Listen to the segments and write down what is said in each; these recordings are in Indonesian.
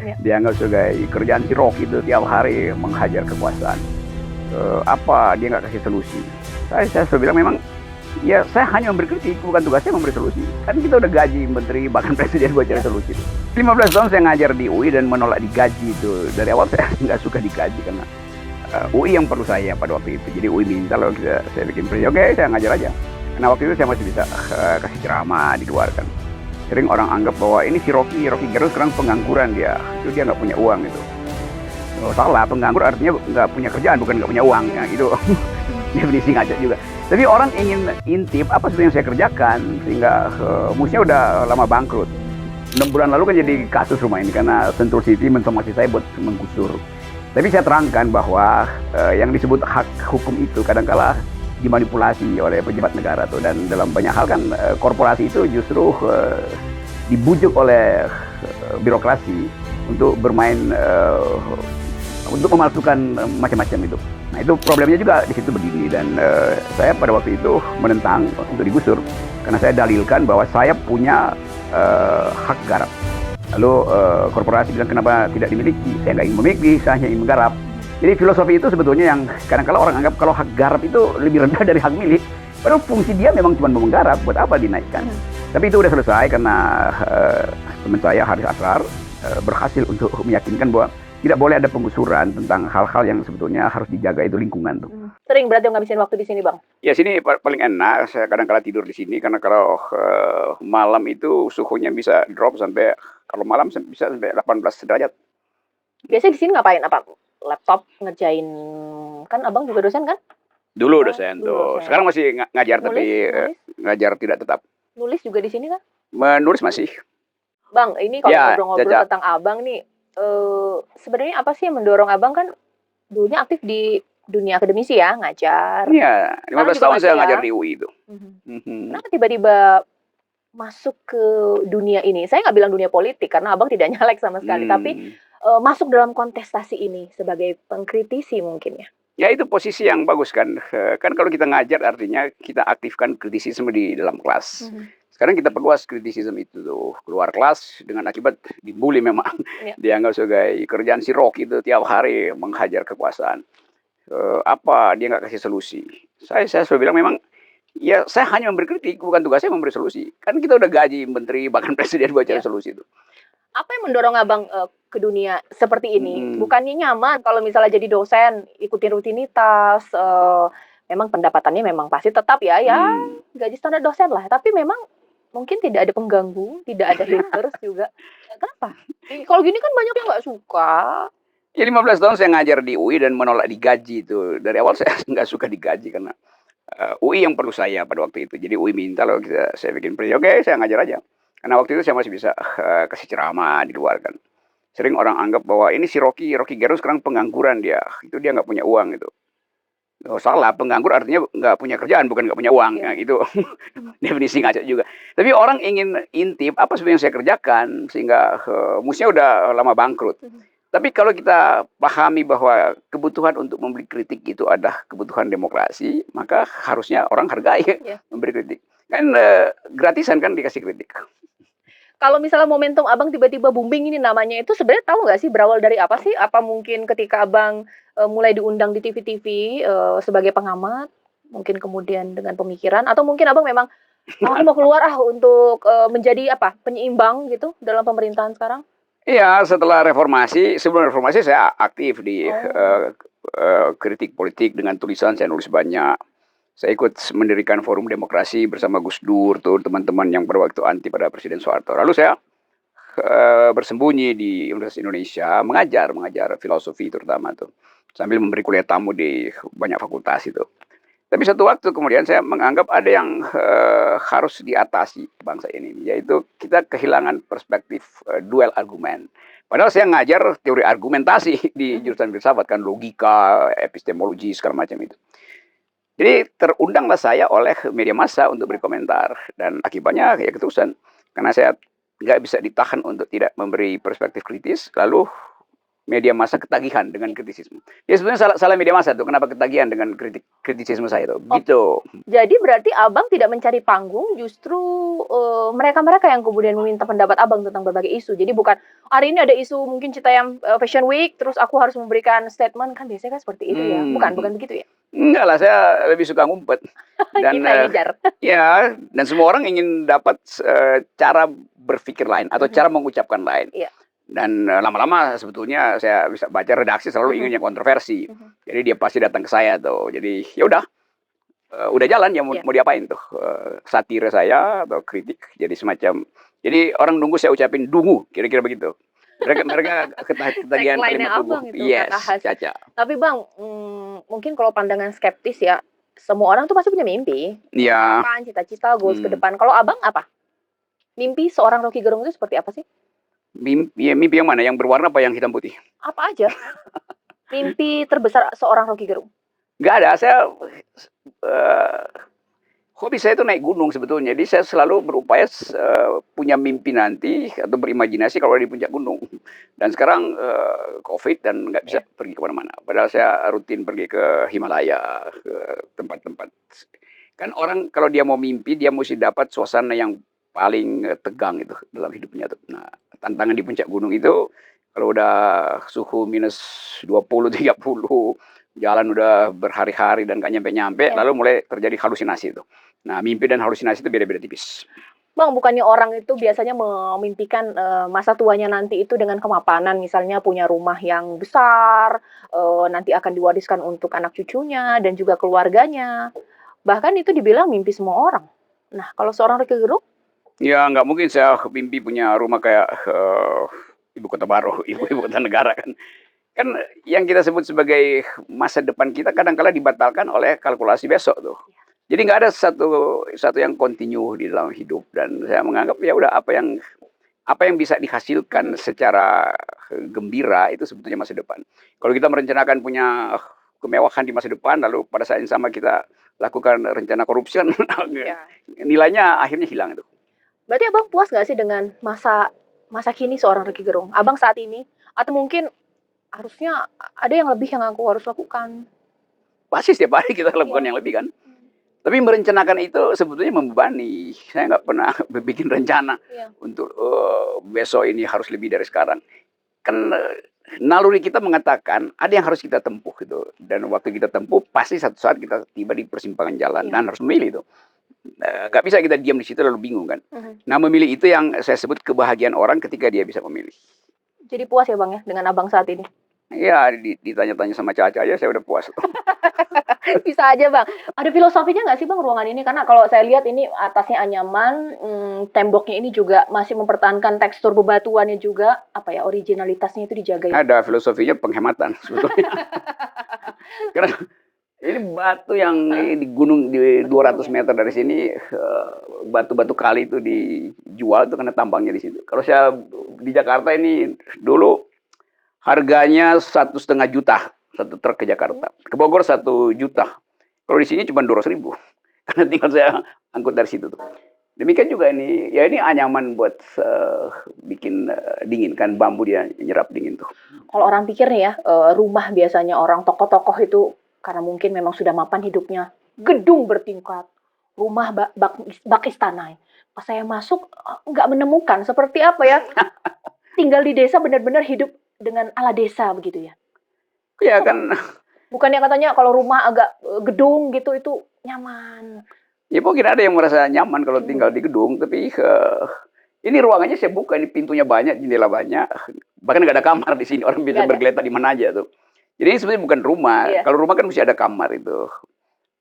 Ya. Dianggap sebagai kerjaan si Rocky itu tiap hari menghajar kekuasaan. Apa dia nggak kasih solusi? Saya selalu bilang memang ya saya hanya memberi kritik, bukan tugas saya memberi solusi. Kan kita udah gaji menteri bahkan presiden buat cari solusi. 15 tahun saya ngajar di UI dan menolak digaji itu. Dari awal saya nggak suka digaji karena UI yang perlu saya pada waktu itu. Jadi UI minta kalau saya bikin presiden, oke saya ngajar aja. Karena waktu itu saya masih bisa kasih ceramah di luar kan. Sering orang anggap bahwa ini si Rocky Gerung sekarang pengangguran dia. Itu dia nggak punya uang itu. Oh, salah, penganggur artinya nggak punya kerjaan, bukan nggak punya uang. Ya, itu definisi ngaco juga. Tapi orang ingin intip apa sebenarnya yang saya kerjakan sehingga musnya udah lama bangkrut. 6 bulan lalu kan jadi kasus rumah ini karena Sentul City mensomasi saya buat menggusur. Tapi saya terangkan bahwa yang disebut hak hukum itu kadangkala dimanipulasi oleh pejabat negara tuh, dan dalam banyak hal kan korporasi itu justru dibujuk oleh birokrasi untuk bermain untuk memalsukan macam-macam itu. Nah itu problemnya juga di situ begini, dan saya pada waktu itu menentang untuk digusur karena saya dalilkan bahwa saya punya hak garap. Lalu korporasi bilang kenapa tidak dimiliki? Saya nggak ingin memiliki, saya hanya ingin menggarap. Jadi filosofi itu sebetulnya yang kadang-kala orang anggap kalau hak garap itu lebih rendah dari hak milik. Padahal fungsi dia memang cuma mau menggarap, buat apa dinaikkan? Tapi itu udah selesai karena teman saya Haris Asrar berhasil untuk meyakinkan bahwa tidak boleh ada penggusuran tentang hal-hal yang sebetulnya harus dijaga, itu lingkungan tuh. Sering berarti ngabisin waktu di sini, Bang? Ya sini paling enak, saya kadang-kala tidur di sini karena kalau malam itu suhunya bisa drop sampai, kalau malam bisa sampai 18 derajat. Biasanya di sini ngapain? Apa? Laptop ngerjain, kan Abang juga dosen kan? Dulu dosen dulu tuh, dosen. sekarang masih ngajar tapi Nulis? ngajar tidak tetap. Nulis juga di sini kan? Menulis masih. Bang, ini kalau Ya, ngobrol-ngobrol Caca. tentang Abang nih, sebenarnya apa sih yang mendorong Abang kan dulunya aktif di dunia akademisi ya, ngajar. Iya, 15 juga tahun saya masih ya? ngajar di UI itu. Kenapa tiba-tiba masuk ke dunia ini? Saya nggak bilang dunia politik karena Abang tidak nyalek sama sekali, tapi masuk dalam kontestasi ini sebagai pengkritisi mungkin ya? Ya itu posisi yang bagus kan. Kan kalau kita ngajar artinya kita aktifkan kritisisme di dalam kelas. Sekarang kita perluas kritisisme itu tuh. Keluar kelas dengan akibat dibully memang. Ya. Dianggap sebagai kerjaan si Rocky itu tiap hari menghajar kekuasaan. Apa dia nggak kasih solusi? Saya selalu bilang memang ya saya hanya memberi kritik, bukan tugas saya memberi solusi. Kan kita udah gaji menteri bahkan presiden buat cari solusi itu. Apa yang mendorong Abang ke dunia seperti ini? Bukannya nyaman kalau misalnya jadi dosen, ikutin rutinitas, memang pendapatannya memang pasti tetap ya, gaji standar dosen lah. Tapi memang mungkin tidak ada pengganggu, tidak ada haters juga. Kenapa? Kalau gini kan banyak yang nggak suka. Ya 15 tahun saya ngajar di UI dan menolak digaji itu. Dari awal saya nggak suka digaji karena UI yang perlu saya pada waktu itu. Jadi UI minta kalau saya bikin presiden, oke saya ngajar aja. Karena waktu itu saya masih bisa kasih ceramah di luar kan. Sering orang anggap bahwa ini si Rocky Gerung sekarang pengangguran dia. Itu dia nggak punya uang itu. Oh, salah, penganggur artinya nggak punya kerjaan, bukan nggak punya uang. Ya, itu definisi ngaco juga. Tapi orang ingin intip apa sebenarnya yang saya kerjakan sehingga musnya udah lama bangkrut. Tapi kalau kita pahami bahwa kebutuhan untuk memberi kritik itu adalah kebutuhan demokrasi, maka harusnya orang hargai memberi kritik. Kan gratisan kan dikasih kritik. Kalau misalnya momentum Abang tiba-tiba booming ini namanya itu sebenarnya tahu nggak sih berawal dari apa sih? Apa mungkin ketika Abang mulai diundang di TV-TV sebagai pengamat, mungkin kemudian dengan pemikiran, atau mungkin Abang memang aku mau keluar untuk menjadi apa penyeimbang gitu dalam pemerintahan sekarang? Iya, setelah reformasi, sebelum reformasi saya aktif di kritik politik dengan tulisan, saya nulis banyak. Saya ikut mendirikan Forum Demokrasi bersama Gus Dur, tuh teman-teman yang pada waktu anti pada Presiden Soeharto. Lalu saya bersembunyi di Universitas Indonesia, mengajar filosofi terutama tuh, sambil memberi kuliah tamu di banyak fakultas itu. Tapi satu waktu kemudian saya menganggap ada yang harus diatasi bangsa ini, yaitu kita kehilangan perspektif duel argumen. Padahal saya ngajar teori argumentasi di jurusan filsafat kan, logika, epistemologi segala macam itu. Jadi terundanglah saya oleh media massa untuk berkomentar, dan akibatnya ya keterusan karena saya nggak bisa ditahan untuk tidak memberi perspektif kritis, lalu media massa ketagihan dengan kritisisme. Ya sebenarnya salah media massa tuh, kenapa ketagihan dengan kritisisme saya tuh. Gitu. Jadi berarti abang tidak mencari panggung, justru mereka-mereka yang kemudian meminta pendapat abang tentang berbagai isu. Jadi bukan hari ini ada isu mungkin Citayam Fashion Week, terus aku harus memberikan statement, kan biasanya kan seperti itu ya. Bukan begitu ya? Enggak lah, saya lebih suka ngumpet. Dan Kita yang ngejar. ya, dan semua orang ingin dapat cara berpikir lain atau cara mengucapkan lain. Iya. Dan lama-lama sebetulnya saya bisa baca redaksi selalu ingin yang kontroversi. Jadi dia pasti datang ke saya tuh. Jadi ya udah jalan ya mau diapain tuh, satire saya atau kritik jadi semacam. Jadi orang nunggu saya ucapin dungu, kira-kira begitu. Mereka ketagihan kalimat tubuh. Yes, Caca. Tapi Bang, mungkin kalau pandangan skeptis ya, semua orang tuh pasti punya mimpi. Iya. Harapan, cita-cita, goals ke depan. Kalau abang apa? Mimpi seorang Rocky Gerung itu seperti apa sih? Mimpi yang mana? Yang berwarna apa yang hitam putih? Apa aja? Mimpi terbesar seorang Rocky Gerung? Nggak ada. Hobi saya itu naik gunung sebetulnya. Jadi saya selalu berupaya punya mimpi nanti atau berimajinasi kalau di puncak gunung. Dan sekarang COVID dan nggak bisa pergi kemana-mana. Padahal saya rutin pergi ke Himalaya, ke tempat-tempat. Kan orang kalau dia mau mimpi, dia mesti dapat suasana yang paling tegang itu dalam hidupnya. Nah, tantangan di puncak gunung itu kalau udah suhu minus 20, 30, jalan udah berhari-hari dan gak nyampe-nyampe, lalu mulai terjadi halusinasi itu. Nah, mimpi dan halusinasi itu beda-beda tipis. Bang, bukannya orang itu biasanya memimpikan masa tuanya nanti itu dengan kemapanan, misalnya punya rumah yang besar, nanti akan diwariskan untuk anak cucunya dan juga keluarganya. Bahkan itu dibilang mimpi semua orang. Nah, kalau seorang Rocky Gerung? Ya, nggak mungkin saya mimpi punya rumah kayak ibu kota baru, ibu kota negara kan. Kan yang kita sebut sebagai masa depan kita kadang-kala dibatalkan oleh kalkulasi besok tuh. Jadi nggak ada satu yang kontinu di dalam hidup, dan saya menganggap ya udah apa yang bisa dihasilkan secara gembira itu sebetulnya masa depan. Kalau kita merencanakan punya kemewahan di masa depan, lalu pada saat yang sama kita lakukan rencana korupsi, nilainya akhirnya hilang itu. Berarti abang puas nggak sih dengan masa kini seorang Rocky Gerung? Abang saat ini, atau mungkin harusnya ada yang lebih yang aku harus lakukan? Pasti setiap hari kita lakukan yang lebih kan. Tapi merencanakan itu sebetulnya membebani. Saya nggak pernah bikin rencana untuk besok ini harus lebih dari sekarang. Kan naluri kita mengatakan ada yang harus kita tempuh gitu. Dan waktu kita tempuh pasti satu saat kita tiba di persimpangan jalan dan harus memilih itu. Nggak bisa kita diam di situ lalu bingung kan. Nah, memilih itu yang saya sebut kebahagiaan orang ketika dia bisa memilih. Jadi puas ya Bang ya dengan abang saat ini? Ya, ditanya-tanya sama Caca aja saya udah puas. Bisa aja Bang. Ada filosofinya nggak sih Bang ruangan ini? Karena kalau saya lihat ini atasnya anyaman, temboknya ini juga masih mempertahankan tekstur bebatuannya juga, apa ya, originalitasnya itu dijaga ya? Ada filosofinya penghematan sebetulnya. Karena ini batu yang di gunung di 200 meter dari sini, batu-batu kali itu dijual itu karena tambangnya di situ. Kalau saya di Jakarta ini dulu harganya 1,5 juta satu truk ke Jakarta. Ke Bogor 1 juta. Kalau di sini cuma 200.000. Karena tinggal saya angkut dari situ tuh. Demikian juga ini, ya ini anyaman buat bikin dingin kan, bambu dia nyerap dingin tuh. Kalau orang pikir nih ya, rumah biasanya orang tokoh-tokoh itu karena mungkin memang sudah mapan hidupnya, gedung bertingkat, rumah bak istana. Pas saya masuk nggak menemukan seperti apa ya, tinggal di desa benar-benar hidup dengan ala desa begitu ya. Iya kan. Bukannya katanya kalau rumah agak gedung gitu itu nyaman. Ya mungkin ada yang merasa nyaman kalau tinggal di gedung, tapi ini ruangannya saya buka, ini pintunya banyak, jendela banyak, bahkan nggak ada kamar di sini, orang bisa bergeletak di mana aja tuh. Jadi ini sebenarnya bukan rumah. Kalau rumah kan mesti ada kamar itu.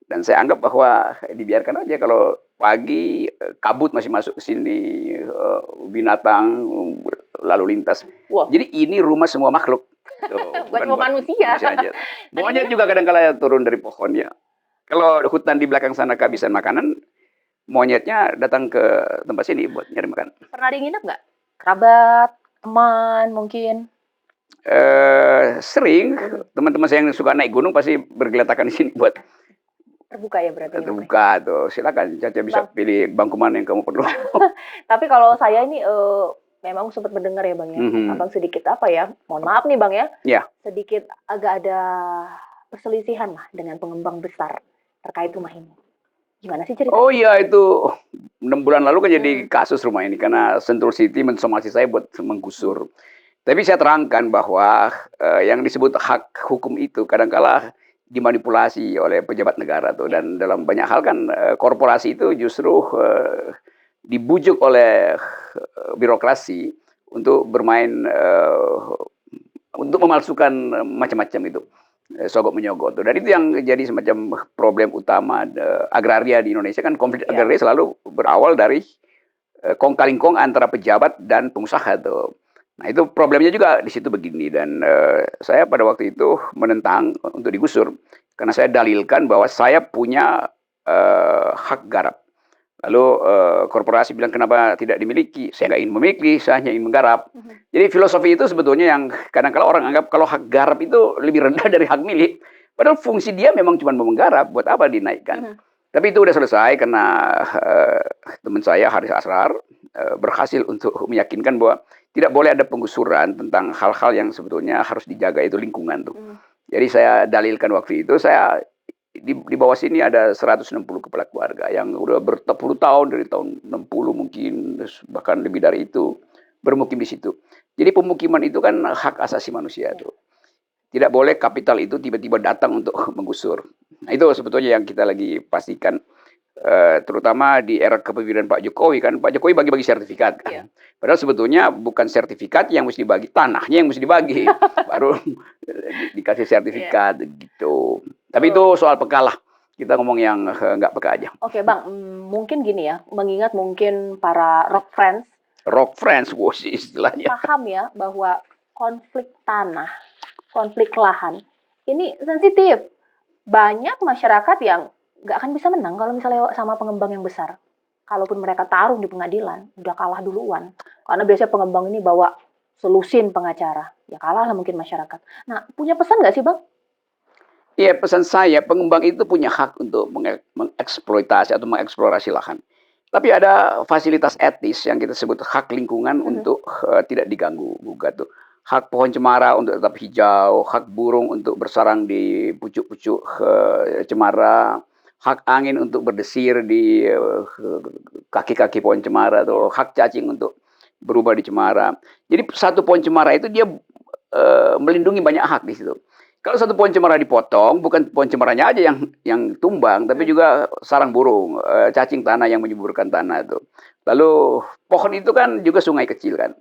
Dan saya anggap bahwa dibiarkan aja kalau pagi kabut masih masuk ke sini, binatang lalu lintas. Jadi ini rumah semua makhluk. Bukan cuma manusia. Monyet juga kadang-kala turun dari pohon ya. Kalau hutan di belakang sana kehabisan makanan, monyetnya datang ke tempat sini buat nyari makan. Pernah ada yang nginep nggak? Kerabat, teman mungkin? Sering. Teman-teman saya yang suka naik gunung pasti bergeletakan di sini buat terbuka ya berarti. Terbuka tuh. Silakan Caca bisa pilih bangku mana yang kamu perlu. Tapi kalau saya ini memang sempat mendengar ya Bang ya, Mhm. Abang sedikit apa ya, mohon maaf nih Bang ya, Ya. sedikit agak ada perselisihan lah dengan pengembang besar terkait rumah ini. Gimana sih ceritanya? Oh iya, itu 6 bulan lalu kan jadi Hmm. kasus rumah ini karena Sentul City mensomasi saya buat Hmm. menggusur. Tapi saya terangkan bahwa yang disebut hak hukum itu kadangkala dimanipulasi oleh pejabat negara tuh, dan dalam banyak hal kan korporasi itu justru dibujuk oleh birokrasi untuk bermain untuk memalsukan macam-macam itu, sogok menyogok tuh. Dan itu yang jadi semacam problem utama agraria di Indonesia kan. Konflik Ya. agraria selalu berawal dari kong kali kong antara pejabat dan pengusaha tuh. Nah itu problemnya juga di situ begini, dan saya pada waktu itu menentang untuk digusur karena saya dalilkan bahwa saya punya hak garap. Lalu korporasi bilang kenapa tidak dimiliki? Saya nggak ingin memiliki, saya hanya ingin menggarap. Jadi filosofi itu sebetulnya yang kadang-kala orang anggap kalau hak garap itu lebih rendah dari hak milik. Padahal fungsi dia memang cuma menggarap, buat apa dinaikkan? Tapi itu udah selesai karena teman saya Haris Asrar berhasil untuk meyakinkan bahwa tidak boleh ada penggusuran tentang hal-hal yang sebetulnya harus dijaga, itu lingkungan tuh. Jadi saya dalilkan waktu itu, saya di bawah sini ada 160 kepala keluarga yang udah berpuluh tahun, dari tahun 60 mungkin, bahkan lebih dari itu, bermukim di situ. Jadi pemukiman itu kan hak asasi manusia tuh. Tidak boleh kapital itu tiba-tiba datang untuk menggusur. Nah itu sebetulnya yang kita lagi pastikan, terutama di era kepemimpinan Pak Jokowi kan. Pak Jokowi bagi-bagi sertifikat kan. Padahal sebetulnya bukan sertifikat yang mesti dibagi, tanahnya yang mesti dibagi. Baru dikasih sertifikat gitu. Tapi itu soal peka lah. Kita ngomong yang nggak peka aja. Oke Bang, mungkin gini ya, mengingat mungkin para rock friends sih istilahnya. paham ya bahwa konflik tanah, konflik lahan ini sensitif. Banyak masyarakat yang nggak akan bisa menang kalau misalnya sama pengembang yang besar. Kalaupun mereka tarung di pengadilan, udah kalah duluan. Karena biasanya pengembang ini bawa selusin pengacara. Ya kalah lah mungkin masyarakat. Nah, punya pesan nggak sih Bang? Iya, pesan saya, pengembang itu punya hak untuk mengeksploitasi atau mengeksplorasi lahan. Tapi ada fasilitas etis yang kita sebut hak lingkungan untuk tidak diganggu gugat tuh. Hak pohon cemara untuk tetap hijau, hak burung untuk bersarang di pucuk-pucuk cemara, hak angin untuk berdesir di kaki-kaki pohon cemara tuh, hak cacing untuk berubah di cemara. Jadi satu pohon cemara itu dia melindungi banyak hak di situ. Kalau satu pohon cemara dipotong, bukan pohon cemaranya aja yang tumbang, tapi juga sarang burung, cacing tanah yang menyuburkan tanah itu. Lalu pohon itu kan juga sungai kecil kan.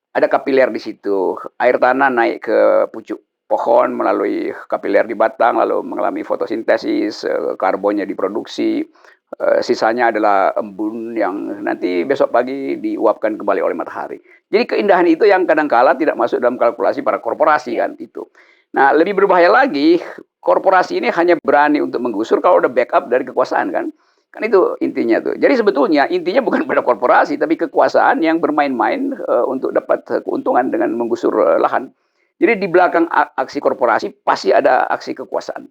Ada kapiler di situ. Air tanah naik ke pucuk pohon melalui kapiler di batang, lalu mengalami fotosintesis, karbonnya diproduksi. Sisanya adalah embun yang nanti besok pagi diuapkan kembali oleh matahari. Jadi keindahan itu yang kadangkala tidak masuk dalam kalkulasi para korporasi kan itu. Nah, lebih berbahaya lagi, korporasi ini hanya berani untuk menggusur kalau ada backup dari kekuasaan kan. Kan itu intinya tuh. Jadi sebetulnya intinya bukan pada korporasi, tapi kekuasaan yang bermain-main untuk dapat keuntungan dengan menggusur lahan. Jadi di belakang aksi korporasi pasti ada aksi kekuasaan.